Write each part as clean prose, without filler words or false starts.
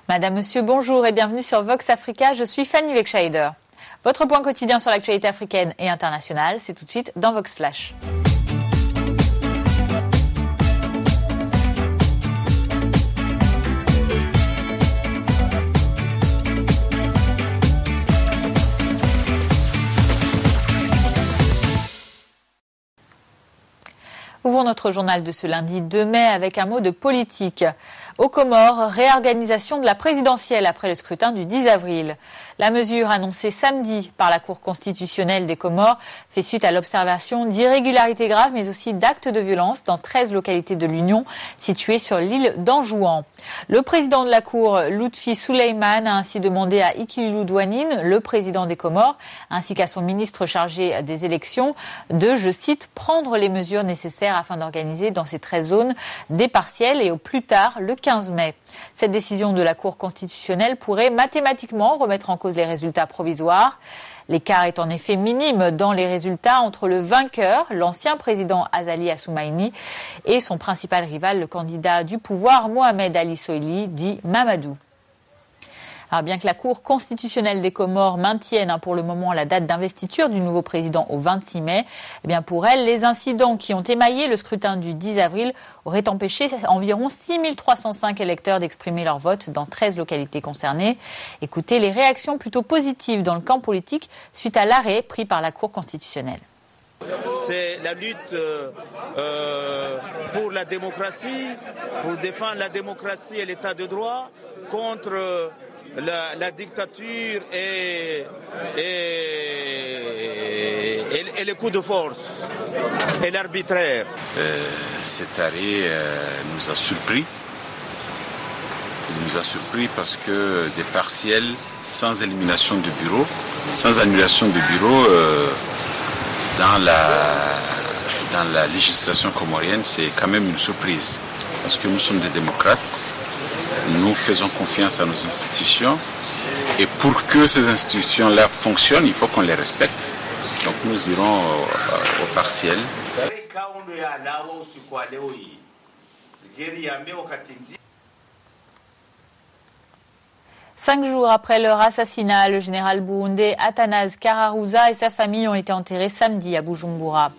Madame, Monsieur, bonjour et bienvenue sur Vox Africa, je suis Fanny Wegscheider. Votre point quotidien sur l'actualité africaine et internationale, c'est tout de suite dans Vox Flash. Ouvrons notre journal de ce lundi 2 mai avec un mot de politique. Aux Comores, réorganisation de la présidentielle après le scrutin du 10 avril. La mesure annoncée samedi par la Cour constitutionnelle des Comores fait suite à l'observation d'irrégularités graves mais aussi d'actes de violence dans 13 localités de l'Union situées sur l'île d'Anjouan. Le président de la Cour, Lutfi Souleymane, a ainsi demandé à Ikililou Douanine, le président des Comores, ainsi qu'à son ministre chargé des élections, de, je cite, prendre les mesures nécessaires afin d'organiser dans ces 13 zones des partiels et au plus tard le 15 mai. Cette décision de la Cour constitutionnelle pourrait mathématiquement remettre en cause les résultats provisoires. L'écart est en effet minime dans les résultats entre le vainqueur, l'ancien président Azali Assoumani, et son principal rival, le candidat du pouvoir Mohamed Ali Soili, dit Mamadou. Alors bien que la Cour constitutionnelle des Comores maintienne pour le moment la date d'investiture du nouveau président au 26 mai, eh bien pour elle, les incidents qui ont émaillé le scrutin du 10 avril auraient empêché environ 6305 électeurs d'exprimer leur vote dans 13 localités concernées. Écoutez les réactions plutôt positives dans le camp politique suite à l'arrêt pris par la Cour constitutionnelle. C'est la lutte pour la démocratie, pour défendre la démocratie et l'état de droit contre la dictature et les coups de force et l'arbitraire. Cet arrêt nous a surpris. Il nous a surpris parce que des partiels sans élimination de bureau, sans annulation de bureau dans la législation comorienne, c'est quand même une surprise. Parce que nous sommes des démocrates. Nous faisons confiance à nos institutions et pour que ces institutions-là fonctionnent, il faut qu'on les respecte. Donc nous irons au partiel. 5 jours après leur assassinat, le général burundais Athanase Kararuza et sa famille ont été enterrés samedi à Bujumbura.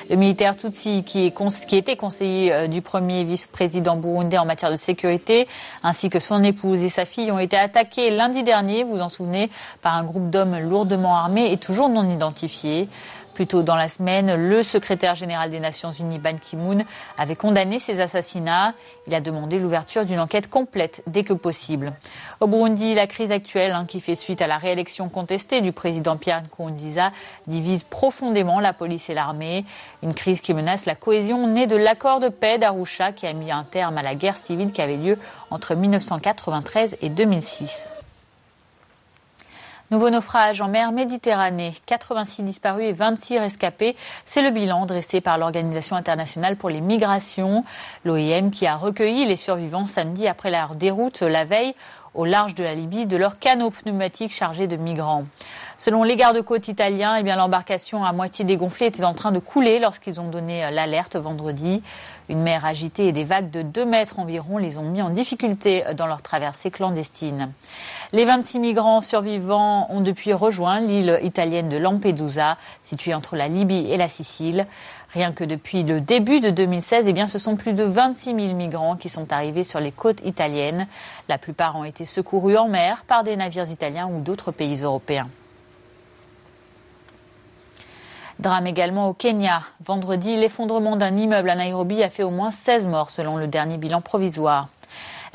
Le militaire Tutsi, qui était conseiller du premier vice-président burundais en matière de sécurité, ainsi que son épouse et sa fille, ont été attaqués lundi dernier, vous vous en souvenez, par un groupe d'hommes lourdement armés et toujours non identifiés. Plus tôt dans la semaine, le secrétaire général des Nations Unies, Ban Ki-moon, avait condamné ces assassinats. Il a demandé l'ouverture d'une enquête complète dès que possible. Au Burundi, la crise actuelle, qui fait suite à la réélection contestée du président Pierre Nkurunziza, divise profondément la police et l'armée. Une crise qui menace la cohésion née de l'accord de paix d'Arusha qui a mis un terme à la guerre civile qui avait lieu entre 1993 et 2006. Nouveau naufrage en mer Méditerranée, 86 disparus et 26 rescapés. C'est le bilan dressé par l'Organisation internationale pour les migrations, l'OIM, qui a recueilli les survivants samedi après leur déroute la veille au large de la Libye de leurs canots pneumatiques chargés de migrants. Selon les gardes-côtes italiens, l'embarcation à moitié dégonflée était en train de couler lorsqu'ils ont donné l'alerte vendredi. Une mer agitée et des vagues de 2 mètres environ les ont mis en difficulté dans leur traversée clandestine. Les 26 migrants survivants ont depuis rejoint l'île italienne de Lampedusa, située entre la Libye et la Sicile. Rien que depuis le début de 2016, ce sont plus de 26 000 migrants qui sont arrivés sur les côtes italiennes. La plupart ont été secourus en mer par des navires italiens ou d'autres pays européens. Drame également au Kenya. Vendredi, l'effondrement d'un immeuble à Nairobi a fait au moins 16 morts selon le dernier bilan provisoire.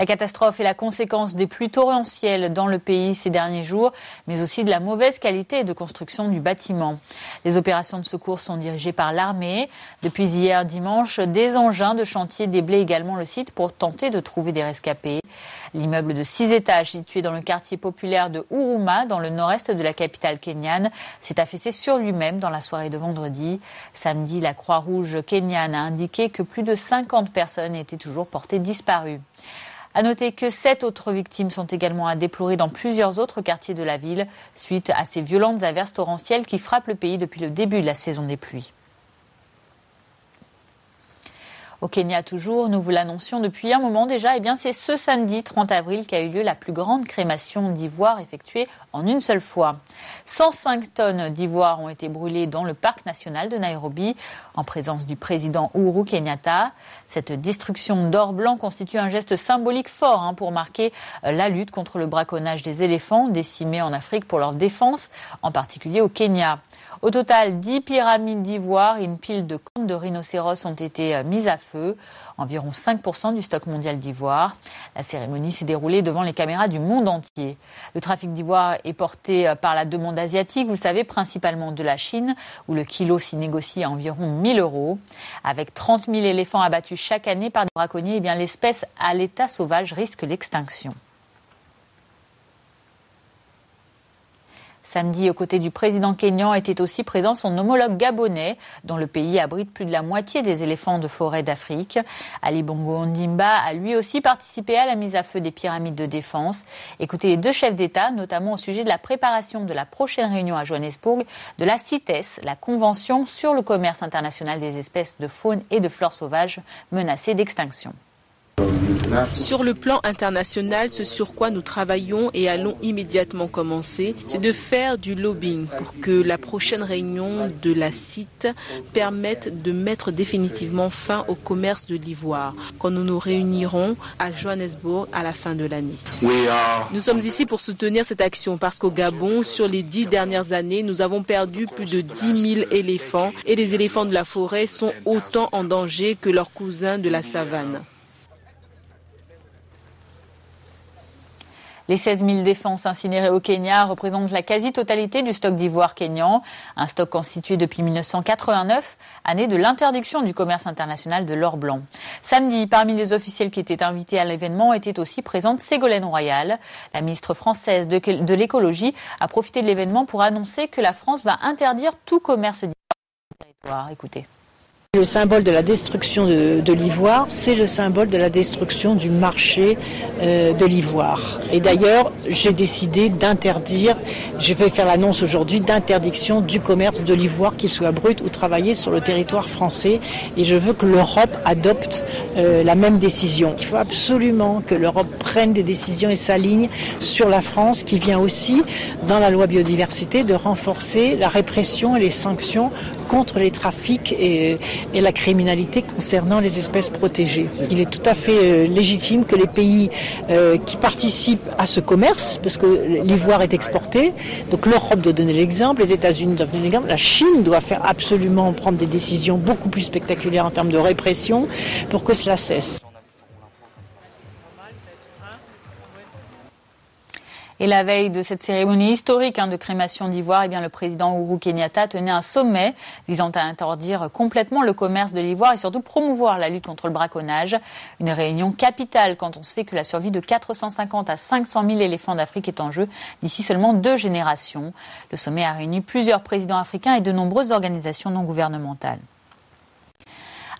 La catastrophe est la conséquence des pluies torrentielles dans le pays ces derniers jours, mais aussi de la mauvaise qualité de construction du bâtiment. Les opérations de secours sont dirigées par l'armée. Depuis hier dimanche, des engins de chantier déblaient également le site pour tenter de trouver des rescapés. L'immeuble de 6 étages situé dans le quartier populaire de Huruma, dans le nord-est de la capitale kenyane, s'est affaissé sur lui-même dans la soirée de vendredi. Samedi, la Croix-Rouge kenyane a indiqué que plus de 50 personnes étaient toujours portées disparues. À noter que 7 autres victimes sont également à déplorer dans plusieurs autres quartiers de la ville, suite à ces violentes averses torrentielles qui frappent le pays depuis le début de la saison des pluies. Au Kenya toujours, nous vous l'annoncions depuis un moment déjà, c'est ce samedi 30 avril qu'a eu lieu la plus grande crémation d'ivoire effectuée en une seule fois. 105 tonnes d'ivoire ont été brûlées dans le parc national de Nairobi, en présence du président Uhuru Kenyatta. Cette destruction d'or blanc constitue un geste symbolique fort pour marquer la lutte contre le braconnage des éléphants décimés en Afrique pour leur défense, en particulier au Kenya. Au total, 10 pyramides d'ivoire et une pile de cornes de rhinocéros ont été mises à feu, environ 5% du stock mondial d'ivoire. La cérémonie s'est déroulée devant les caméras du monde entier. Le trafic d'ivoire est porté par la demande asiatique, vous le savez, principalement de la Chine, où le kilo s'y négocie à environ 1 000 €. Avec 30 000 éléphants abattus chaque année par des braconniers, l'espèce à l'état sauvage risque l'extinction. Samedi, aux côtés du président kényan, était aussi présent son homologue gabonais, dont le pays abrite plus de la moitié des éléphants de forêt d'Afrique. Ali Bongo Ondimba a lui aussi participé à la mise à feu des pyramides de défense. Écoutez les deux chefs d'État, notamment au sujet de la préparation de la prochaine réunion à Johannesburg de la CITES, la Convention sur le commerce international des espèces de faune et de flore sauvages menacées d'extinction. Sur le plan international, ce sur quoi nous travaillons et allons immédiatement commencer, c'est de faire du lobbying pour que la prochaine réunion de la CITES permette de mettre définitivement fin au commerce de l'ivoire, quand nous nous réunirons à Johannesburg à la fin de l'année. Nous sommes ici pour soutenir cette action parce qu'au Gabon, sur les 10 dernières années, nous avons perdu plus de 10 000 éléphants et les éléphants de la forêt sont autant en danger que leurs cousins de la savane. Les 16 000 défenses incinérées au Kenya représentent la quasi-totalité du stock d'ivoire kényan, un stock constitué depuis 1989, année de l'interdiction du commerce international de l'or blanc. Samedi, parmi les officiels qui étaient invités à l'événement, était aussi présente Ségolène Royal. La ministre française de l'écologie a profité de l'événement pour annoncer que la France va interdire tout commerce d'ivoire sur le territoire. Écoutez. Le symbole de la destruction de l'ivoire, c'est le symbole de la destruction du marché de l'ivoire. Et d'ailleurs, j'ai décidé d'interdire, je vais faire l'annonce aujourd'hui, d'interdiction du commerce de l'ivoire, qu'il soit brut ou travaillé sur le territoire français. Et je veux que l'Europe adopte la même décision. Il faut absolument que l'Europe prenne des décisions et s'aligne sur la France, qui vient aussi, dans la loi biodiversité, de renforcer la répression et les sanctions contre les trafics et la criminalité concernant les espèces protégées. Il est tout à fait légitime que les pays qui participent à ce commerce, parce que l'ivoire est exporté, donc l'Europe doit donner l'exemple, les États-Unis doivent donner l'exemple, la Chine doit faire absolument prendre des décisions beaucoup plus spectaculaires en termes de répression pour que cela cesse. Et la veille de cette cérémonie historique de crémation d'ivoire, le président Uhuru Kenyatta tenait un sommet visant à interdire complètement le commerce de l'ivoire et surtout promouvoir la lutte contre le braconnage. Une réunion capitale quand on sait que la survie de 450 à 500 000 éléphants d'Afrique est en jeu d'ici seulement 2 générations. Le sommet a réuni plusieurs présidents africains et de nombreuses organisations non gouvernementales.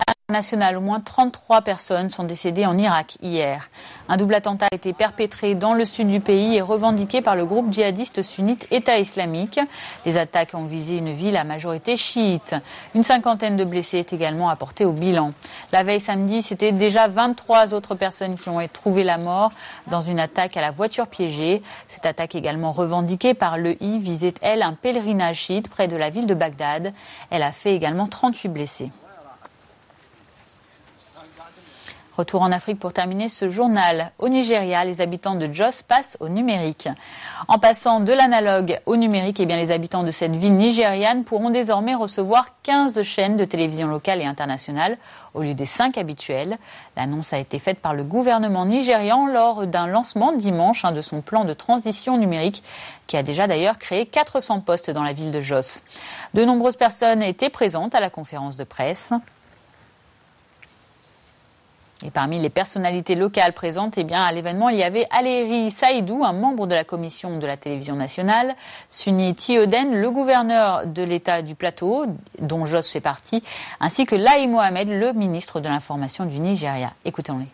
À l'international, au moins 33 personnes sont décédées en Irak hier. Un double attentat a été perpétré dans le sud du pays et revendiqué par le groupe djihadiste sunnite État islamique. Les attaques ont visé une ville à majorité chiite. Une 50aine de blessés est également apportée au bilan. La veille samedi, c'était déjà 23 autres personnes qui ont trouvé la mort dans une attaque à la voiture piégée. Cette attaque également revendiquée par l'EI visait, elle, un pèlerinage chiite près de la ville de Bagdad. Elle a fait également 38 blessés. Retour en Afrique pour terminer ce journal. Au Nigeria, les habitants de Jos passent au numérique. En passant de l'analogue au numérique, les habitants de cette ville nigériane pourront désormais recevoir 15 chaînes de télévision locales et internationales au lieu des 5 habituelles. L'annonce a été faite par le gouvernement nigérian lors d'un lancement dimanche de son plan de transition numérique qui a déjà d'ailleurs créé 400 postes dans la ville de Jos. De nombreuses personnes étaient présentes à la conférence de presse. Et parmi les personnalités locales présentes, à l'événement, il y avait Aleri Saïdou, un membre de la commission de la télévision nationale, Suni Tioden, le gouverneur de l'État du Plateau, dont Jos fait partie, ainsi que Lahi Mohamed, le ministre de l'Information du Nigeria. Écoutons-les.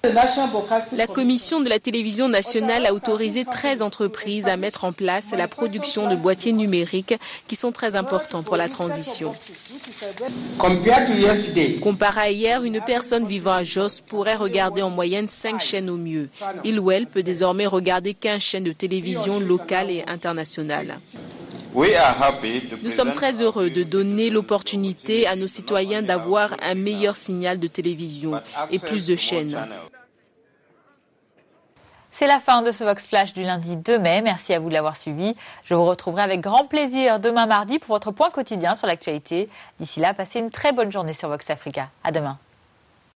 La commission de la télévision nationale a autorisé 13 entreprises à mettre en place la production de boîtiers numériques qui sont très importants pour la transition. Comparé à hier, une personne vivant à Jos pourrait regarder en moyenne 5 chaînes au mieux. Il ou elle peut désormais regarder 15 chaînes de télévision locales et internationales. Nous sommes très heureux de donner l'opportunité à nos citoyens d'avoir un meilleur signal de télévision et plus de chaînes. C'est la fin de ce Vox Flash du lundi 2 mai. Merci à vous de l'avoir suivi. Je vous retrouverai avec grand plaisir demain mardi pour votre point quotidien sur l'actualité. D'ici là, passez une très bonne journée sur Vox Africa. À demain.